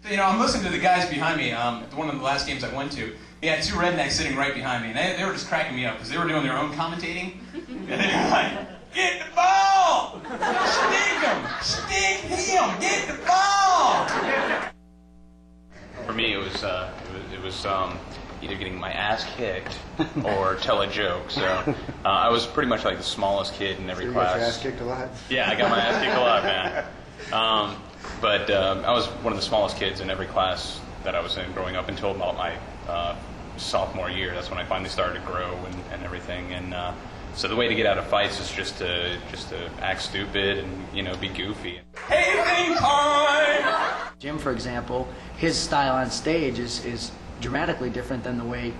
You know, I'm listening to the guys behind me at one of the last games I went to. He had two rednecks sitting right behind me, and they were just cracking me up because they were doing their own commentating. And they were like, "Get the ball! Stick him! Stick him! Get the ball!" For me, it was either getting my ass kicked or tell a joke. So I was pretty much like the smallest kid in every class. You got your ass kicked a lot? Yeah, I got my ass kicked a lot, man. But I was one of the smallest kids in every class that I was in growing up until about my sophomore year. That's when I finally started to grow and everything. And so the way to get out of fights is just to act stupid and be goofy. Hey, thing time! Jim, for example, his style on stage is dramatically different than the way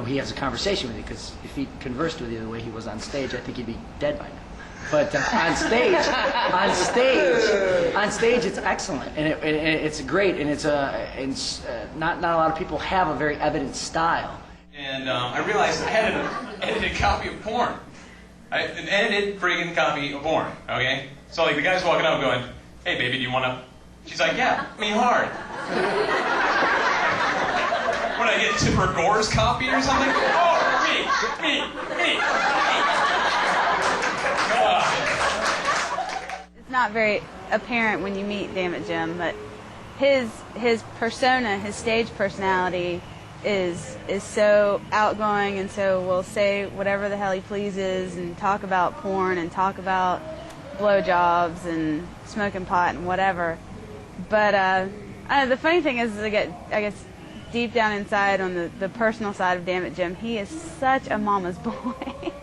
he has a conversation with you. Because if he conversed with you the way he was on stage, I think he'd be dead by now. But on stage, it's excellent, and it's great, and not a lot of people have a very evident style. And I realized I had an edited copy of porn. An edited friggin' copy of porn. Okay, so like the guy's walking up going, "Hey baby, do you want to?" She's like, "Yeah, me hard." What, I get Tipper Gore's copy or something? Oh, me. It's not very apparent when you meet Dammit Jim, but his persona, his stage personality is so outgoing, and so will say whatever the hell he pleases and talk about porn and talk about blowjobs and smoking pot and whatever. But the funny thing is, I guess deep down inside on the personal side of Dammit Jim, he is such a mama's boy.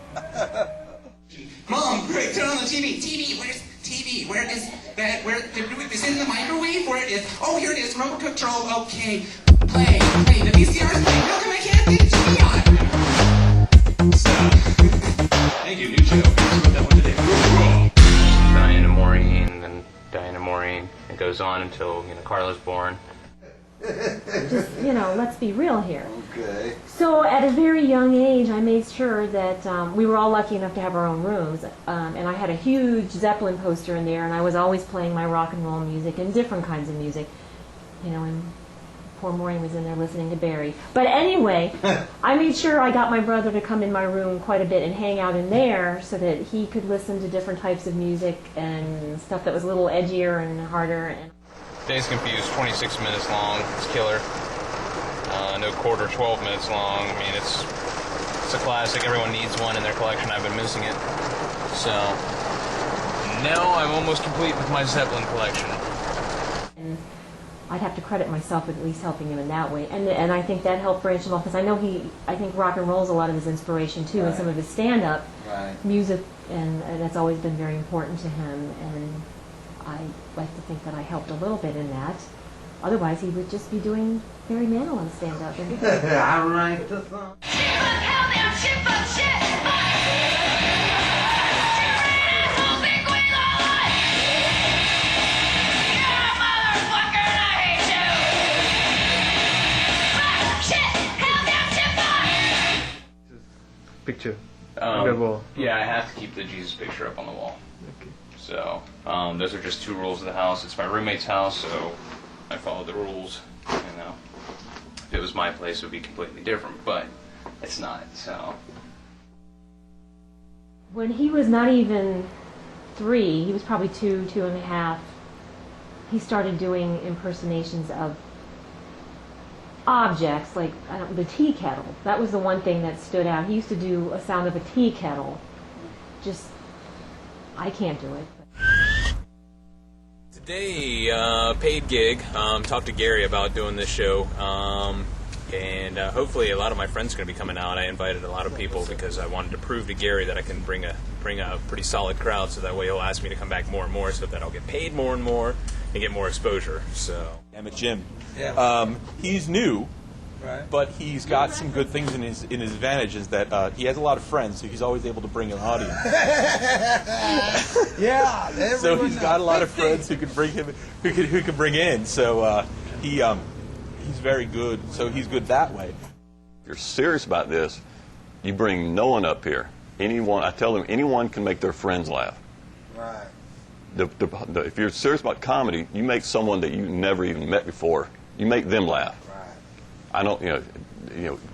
Mom, quick, turn on the TV. TV, where's TV? Where is that? Where is it in the microwave? Where is? Oh, here it is. Remote control. Okay, play. The VCR is playing. How come I can't get TV on? So, thank you, new show. Let's put that one today. Diana Maureen, and Diana Maureen. It goes on until Carla's born. Just, let's be real here. Okay. So at a very young age, I made sure that we were all lucky enough to have our own rooms, and I had a huge Zeppelin poster in there, and I was always playing my rock and roll music and different kinds of music, and poor Maureen was in there listening to Barry. But anyway, I made sure I got my brother to come in my room quite a bit and hang out in there so that he could listen to different types of music and stuff that was a little edgier and harder. Days Confused, 26 minutes long. It's killer. No quarter, 12 minutes long. I mean, it's a classic. Everyone needs one in their collection. I've been missing it. So now I'm almost complete with my Zeppelin collection. And I'd have to credit myself with at least helping him in that way. And I think that helped branch him off, because I think rock and roll is a lot of his inspiration too, and some of his stand-up music, and that's always been very important to him. And I like to think that I helped a little bit in that. Otherwise, he would just be doing Barry Manilow on stand-up. I write the song. Picture. Yeah, I have to keep the Jesus picture up on the wall. Okay. So those are just two rules of the house. It's my roommate's house, so I follow the rules. If it was my place, it would be completely different, but it's not. So when he was not even 3, he was probably 2, 2.5. He started doing impersonations of objects, like the tea kettle. That was the one thing that stood out. He used to do a sound of a tea kettle. Just, I can't do it. Today, paid gig. Talked to Gary about doing this show, and hopefully a lot of my friends are going to be coming out. I invited a lot of people because I wanted to prove to Gary that I can bring a pretty solid crowd, so that way he'll ask me to come back more and more, so that I'll get paid more and more and get more exposure. So, Dammit Jim. Yeah. He's new, Right. but he's got some good things in his advantages that he has a lot of friends, so he's always able to bring an audience. Yeah. So he's got a lot of friends who can bring him, who can bring in. So he's very good. So he's good that way. If you're serious about this, you bring no one up here. Anyone, I tell them, anyone can make their friends laugh. Right. if you're serious about comedy, you make someone that you never even met before, you make them laugh. I don't,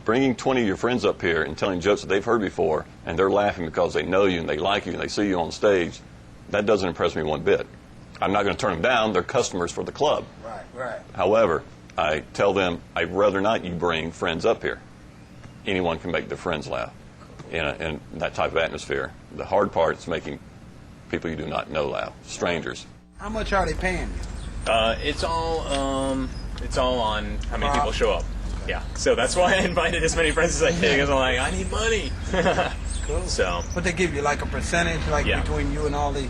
bringing 20 of your friends up here and telling jokes that they've heard before, and they're laughing because they know you and they like you and they see you on stage, that doesn't impress me one bit. I'm not going to turn them down. They're customers for the club. Right. However, I tell them, I'd rather not you bring friends up here. Anyone can make their friends laugh in that type of atmosphere. The hard part is making people you do not know laugh, strangers. How much are they paying you? It's all on how many people show up. Yeah, so that's why I invited as many friends as I did, because I'm like, I need money. Cool. So, But they give you like a percentage, like between you and all the...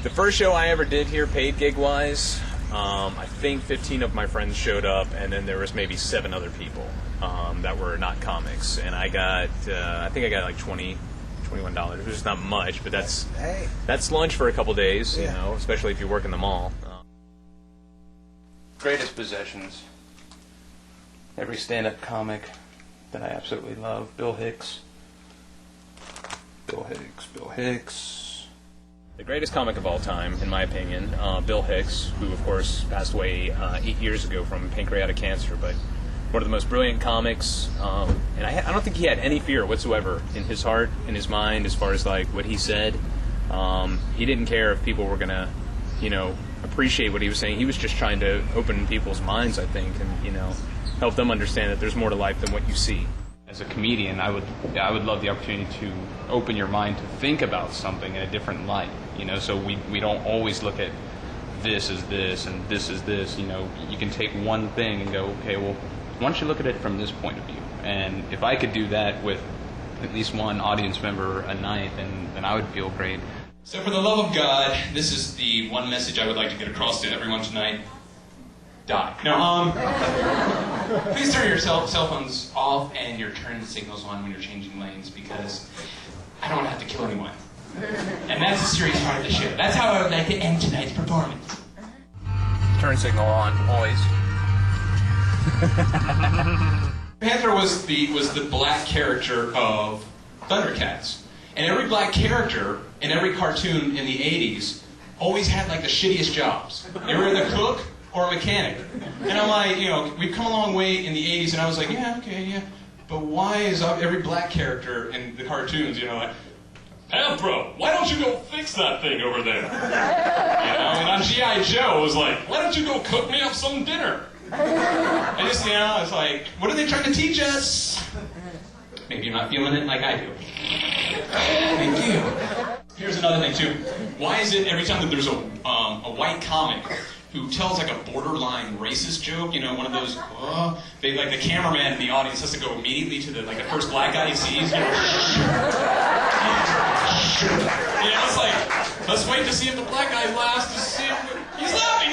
the first show I ever did here, paid gig-wise, I think 15 of my friends showed up, and then there was maybe 7 other people that were not comics. And I got, I think I got like $21, which is not much, but that's lunch for a couple days, you know, especially if you work in the mall. Greatest possessions. Every stand-up comic that I absolutely love. Bill Hicks. The greatest comic of all time, in my opinion, Bill Hicks, who of course passed away 8 years ago from pancreatic cancer, but one of the most brilliant comics, and I don't think he had any fear whatsoever in his heart, in his mind, as far as like what he said. He didn't care if people were gonna, appreciate what he was saying. He was just trying to open people's minds, I think, and help them understand that there's more to life than what you see. As a comedian, I would love the opportunity to open your mind to think about something in a different light. So we don't always look at this as this and this is this. You can take one thing and go, okay, well, why don't you look at it from this point of view? And if I could do that with at least one audience member a night, then I would feel great. So for the love of God, this is the one message I would like to get across to everyone tonight. Die. No, please turn your cell phones off and your turn signals on when you're changing lanes, because I don't want to have to kill anyone. And that's the serious part of the show. That's how I would like to end tonight's performance. Turn signal on, always. Panther was the black character of Thundercats. And every black character in every cartoon in the 80s always had like the shittiest jobs. They were either cook or a mechanic. And I'm like, we've come a long way in the 80s, and I was like, but why is every black character in the cartoons, like, Bro, why don't you go fix that thing over there? And on G.I. Joe, it was like, why don't you go cook me up some dinner? I just, it's like, what are they trying to teach us? Maybe you're not feeling it like I do. Thank you. Here's another thing, too. Why is it every time that there's a white comic who tells like a borderline racist joke, one of those, the cameraman in the audience has to go immediately to the first black guy he sees, it's like, let's wait to see if the black guy laughs to see if he's laughing.